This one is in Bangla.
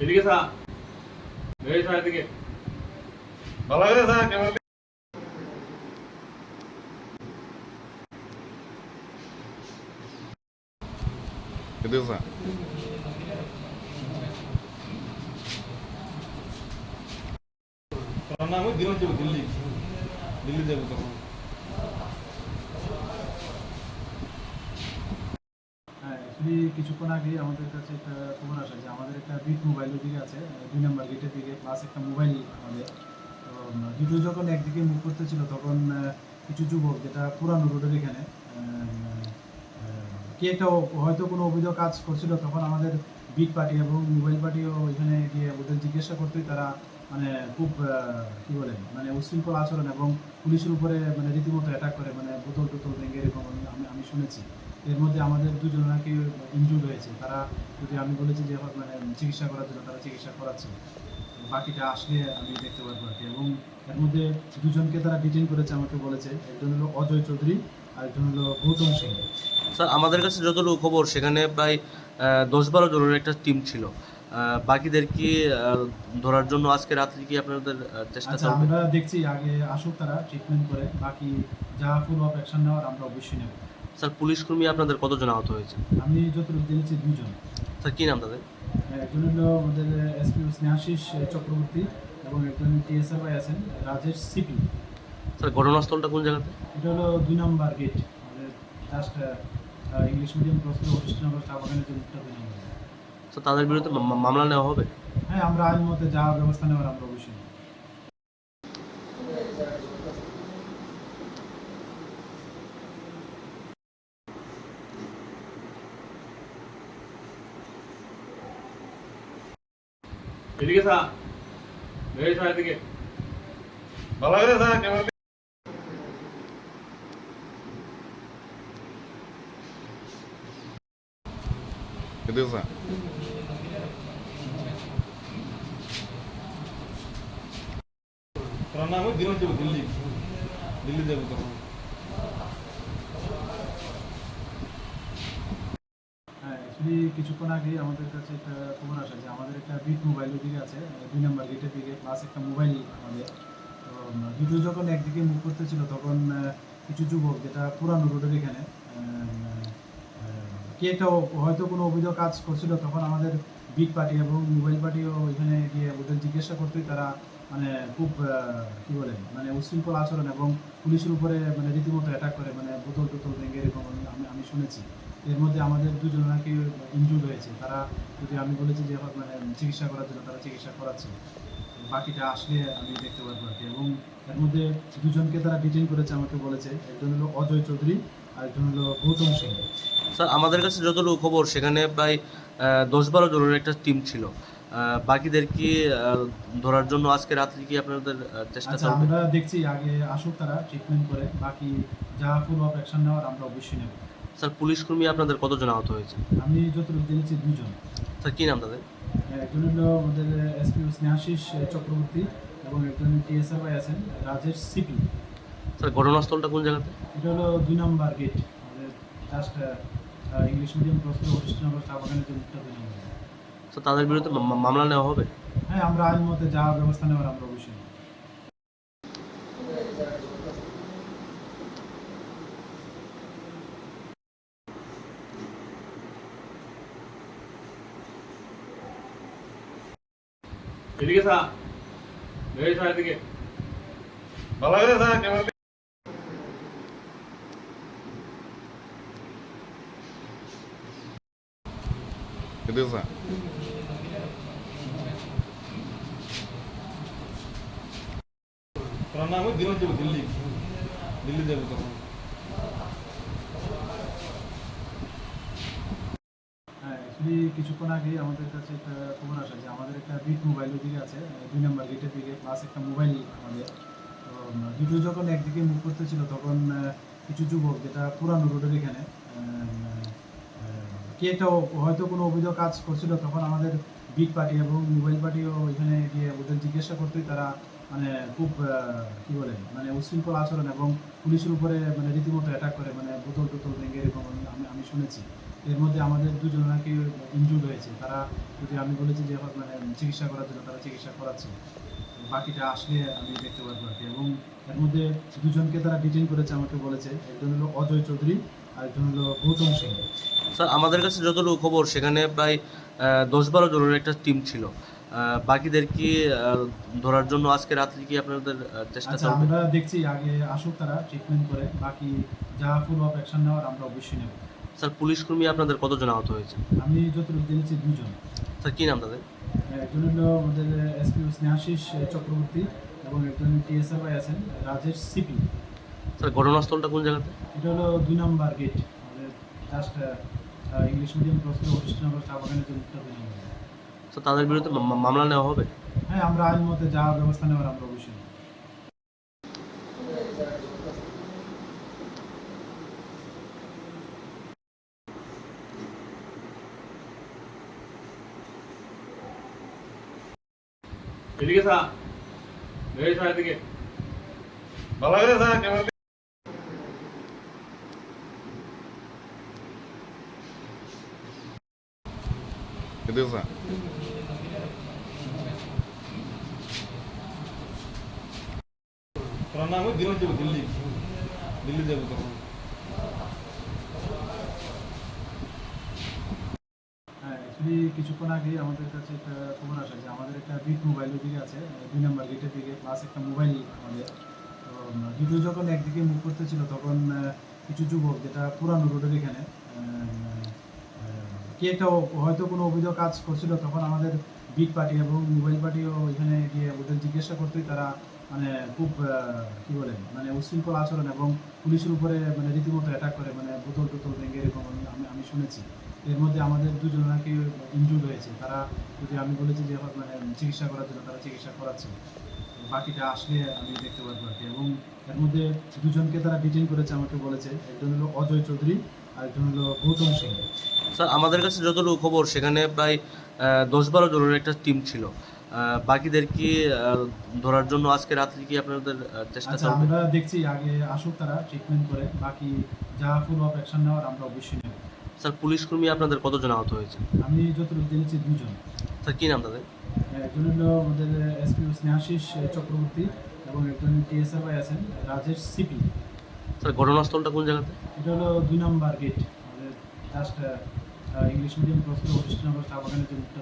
এদিকে স্যার, এই স্যার এদিকে ভালো করে স্যার ক্যামেরা এদিকে স্যার। তোর নাম ওই দিল্লি যাবো, দিল্লি দিল্লি যাবো তখন। হ্যাঁ, অ্যাকচুয়ালি কিছুক্ষণ আগে আমাদের কাছে একটা খবর আসে যে আমাদের একটা বিট মোবাইল ওদিকে আছে 2 নম্বর গেটের দিকে, প্লাস একটা মোবাইল আমাদের। তো দুটো যখন একদিকে মুভ করতেছিল তখন কিছু যুবক, যেটা পুরানো রোডের এখানে কি একটা হয়তো কোনো অবৈধ কাজ করছিল, তখন আমাদের বিট পার্টি এবং মোবাইল পার্টিও এখানে গিয়ে ওদের জিজ্ঞাসা করতেই তারা মানে খুব কী বলে মানে উশৃঙ্খল আচরণ এবং পুলিশের উপরে মানে রীতিমতো অ্যাটাক করে, মানে বোতল টোতল ভেঙে এরকম আমি শুনেছি। এর মধ্যে আমাদের দুজন নাকি ইনজুর্ড হয়েছে, তারা যদি আমি বলেছি যে মানে চিকিৎসা করার জন্য তারা চিকিৎসা করাচ্ছে। বাকিটা আসলে আমি দেখতে পারবো আর কি। এবং এর মধ্যে দুজনকে তারা ডিটেইন করেছে, আমাকে বলেছে। একজন হলো অজয় চৌধুরী আর একজন হলো গৌতম সিং। স্যার, আমাদের কাছে যতটুকু খবর সেখানে প্রায় 10-12 জনের একটা টিম ছিল। বাকিদের কি ধরার জন্য আজকে রাত্রে কি আপনাদের চেষ্টা আচ্ছা, চলবে? আমরা দেখছি আগে আসুক, তারা ট্রিটমেন্ট করে, বাকি যা ফুল অফ অ্যাকশন নেওয়ার আমরা অবশ্যই নেব। স্যার, পুলিশ কর্মী আপনাদের কতজন আহত হয়েছে? আমি যতটুকু জেনেছি 2 জন। স্যার, কী নাম তাদের? একজন হলো আমাদের এসপি স্নেহাশিস চক্রবর্তী এবং একজন টিএসআর ভাই আছেন রাজেশ সিপি। স্যার, ঘটনাস্থলটা কোন জায়গাতে? এটা হলো 2 নম্বর গেট, আমাদের জাস্ট ইংলিশ মিডিয়াম ক্রস করে হরিশনগর চা বাগানের যে মুখটা 2 নম্বর। স্যার, তাদের বিরুদ্ধে মামলা নেওয়া হবে? হ্যাঁ, আমরা আইন মতে যা ব্যবস্থা নেওয়ার আমরা অবশ্যই নেব। এদিকে স্যার, এই স্যার এদিকে ভালো করে স্যার ক্যামেরা এদিকে স্যার। তোর নাম ওই দিল্লি যাবো, দিল্লি দিল্লি যাবো তখন। হ্যাঁ, অ্যাকচুয়ালি কিছুক্ষণ আগে আমাদের কাছে একটা খবর আসে যে আমাদের একটা বিট মোবাইল ওদিকে আছে 2 নম্বর গেটের দিকে, প্লাস একটা মোবাইল আমাদের। তো দুটো যখন একদিকে মুভ করতেছিল তখন কিছু যুবক, যেটা পুরানো রোডের এখানে কি একটা হয়তো কোনো অবৈধ কাজ করছিল, তখন আমাদের বিট পার্টি এবং মোবাইল পার্টিও এখানে গিয়ে ওদের জিজ্ঞাসা করতেই তারা মানে খুব কী বলে মানে উশৃঙ্খল আচরণ এবং পুলিশের উপরে মানে রীতিমতো অ্যাটাক করে, মানে বোতল টোতল ভেঙে এরকম আমি শুনেছি। এর মধ্যে আমাদের দুজন নাকি ইনজুর্ড হয়েছে, তারা যদি আমি বলেছি যে মানে চিকিৎসা করার জন্য তারা চিকিৎসা করাচ্ছে। বাকিটা আসলে আমি দেখতে পারবো আর কি। এবং এর মধ্যে দুজনকে তারা ডিটেইন করেছে, আমাকে বলেছে। একজন হলো অজয় চৌধুরী আর একজন হলো গৌতম সিং। স্যার, আমাদের কাছে যতটুকু খবর সেখানে প্রায় 10-12 জনের একটা টিম ছিল। বাকিদের কি ধরার জন্য আজকে রাত্রে কি আপনাদের চেষ্টা আচ্ছা, চলবে? আমরা দেখছি আগে আসুক, তারা ট্রিটমেন্ট করে, বাকি যা ফুল অফ অ্যাকশন নেওয়ার আমরা অবশ্যই নেব। স্যার, পুলিশ কর্মী আপনাদের কতজন আহত হয়েছে? আমি যতটুকু জেনেছি 2 জন। স্যার, কী নাম তাদের? একজন হলো আমাদের এসপি স্নেহাশিস চক্রবর্তী এবং একজন টিএসআর ভাই আছেন রাজেশ সিপি। স্যার, ঘটনাস্থলটা কোন জায়গাতে? এটা হলো 2 নম্বর গেট, আমাদের জাস্ট ইংলিশ মিডিয়াম ক্রস করে হরিশনগর চা বাগানের যে মুখটা 2 নম্বর। স্যার, তাদের বিরুদ্ধে মামলা নেওয়া হবে? হ্যাঁ, আমরা আইন মতে যা ব্যবস্থা নেওয়ার আমরা অবশ্যই নেব। এদিকে স্যার, এই স্যার এদিকে ভালো করে স্যার ক্যামেরা এদিকে স্যার। তোর নাম ওই দিল্লি যাবো, দিল্লি দিল্লি যাবো তখন। হ্যাঁ, অ্যাকচুয়ালি কিছুক্ষণ আগে আমাদের কাছে একটা খবর আসে যে আমাদের একটা বিট মোবাইল ওদিকে আছে 2 নম্বর গেটের দিকে, প্লাস একটা মোবাইল আমাদের। তো দুটো যখন একদিকে মুভ করতেছিল তখন কিছু যুবক, যেটা পুরানো রোডের এখানে কি একটা হয়তো কোনো অবৈধ কাজ করছিল, তখন আমাদের বিট পার্টি এবং মোবাইল পার্টিও এখানে গিয়ে ওদের জিজ্ঞাসা করতেই তারা মানে খুব কী বলে মানে উশৃঙ্খল আচরণ এবং পুলিশের উপরে মানে রীতিমতো অ্যাটাক করে, মানে বোতল টোতল ভেঙে এরকম আমি শুনেছি। এর মধ্যে আমাদের দুজন নাকি ইনজুর্ড হয়েছে, তারা যদি আমি বলেছি যে মানে চিকিৎসা করার জন্য তারা চিকিৎসা করাচ্ছে। বাকিটা আসলে আমি দেখতে পারবো আর কি। এবং এর মধ্যে দুজনকে তারা ডিটেইন করেছে, আমাকে বলেছে। একজন হলো অজয় চৌধুরী আর একজন হলো গৌতম সিং। স্যার আমাদের কাছে যতটুকু খবর সেখানে প্রায় 10-12 জনের একটা টিম ছিল। বাকিদের কি ধরার জন্য আজকে রাত্রে কি আপনাদের চেষ্টা আচ্ছা, চলবে? আমরা দেখছি আগে আসুক, তারা ট্রিটমেন্ট করে, বাকি যা ফুল অফ অ্যাকশন নেওয়ার আমরা অবশ্যই নেব। স্যার পুলিশ কর্মী আপনাদের কতজন আহত হয়েছে? আমি যতটুকু জেনেছি দুজন। স্যার কী নাম তাদের? একজন হলো আমাদের এসপি স্নেহাশিস চক্রবর্তী এবং একজন টিএসআর ভাই আছেন রাজেশ সিপি। স্যার ঘটনাস্থলটা কোন জায়গাতে? এটা হলো 2 নম্বর গেট, আমাদের জাস্ট ইংলিশ মিডিয়াম ক্রস করে হরিশনগর চা বাগানের যে মুখটা 2 নম্বর। স্যার তাদের বিরুদ্ধে মামলা নেওয়া হবে? হ্যাঁ, আমরা আইন মতে যা ব্যবস্থা নেওয়ার আমরা অবশ্যই নেব। এদিকে স্যার, এই স্যার এদিকে ভালো করে স্যার ক্যামেরা এদিকে স্যার। তোর নাম দিল্লি যাবো, দিল্লি যাবো তখন। হ্যাঁ, অ্যাকচুয়ালি কিছুক্ষণ আগে আমাদের কাছে একটা খবর আসে যে আমাদের একটা বিট মোবাইল ওদিকে আছে 2 নম্বর গেটের দিকে, প্লাস একটা মোবাইল আমাদের। তো দুটো যখন একদিকে মুভ করতেছিল তখন কিছু যুবক, যেটা পুরানো রোডের এখানে কি একটা হয়তো কোনো অবৈধ কাজ করছিল, তখন আমাদের বিট পার্টি এবং মোবাইল পার্টিও এখানে গিয়ে ওদের জিজ্ঞাসা করতেই তারা মানে খুব কী বলে মানে উশৃঙ্খল আচরণ এবং পুলিশের উপরে মানে রীতিমতো অ্যাটাক করে, মানে বোতল টোতল ভেঙে এরকম আমি শুনেছি। এর মধ্যে আমাদের দুজন নাকি ইনজুর্ড হয়েছে, তারা যদি আমি বলেছি যে মানে চিকিৎসা করার জন্য তারা চিকিৎসা করাচ্ছে। বাকিটা আসলে আমি দেখতে পারবো আর কি। এবং এর মধ্যে দুজনকে তারা ডিটেইন করেছে, আমাকে বলেছে। একজন হলো অজয় চৌধুরী আর একজন হলো গৌতম সিং। স্যার আমাদের কাছে যতটুকু খবর সেখানে প্রায় 10-12 জনের একটা টিম ছিল। বাকিদের কি ধরার জন্য আজকে রাত্রে কি আপনাদের চেষ্টা আচ্ছা, চলবে? আমরা দেখছি আগে আসুক, তারা ট্রিটমেন্ট করে, বাকি যা ফুল অফ অ্যাকশন নেওয়ার আমরা অবশ্যই নেব। স্যার পুলিশ কর্মী আপনাদের কতজন আহত হয়েছে? আমি যতটুকু জেনেছি দুজন। স্যার কী নাম তাদের? একজন হলো আমাদের এসপি স্নেহাশিস চক্রবর্তী এবং একজন টিএসআর ভাই আছেন রাজেশ সিপি। স্যার ঘটনাস্থলটা কোন জায়গাতে? এটা হলো 2 নম্বর গেট, আমাদের জাস্ট ইংলিশ মিডিয়াম ক্রস করে হরিশনগর চা বাগানের যে মুখটা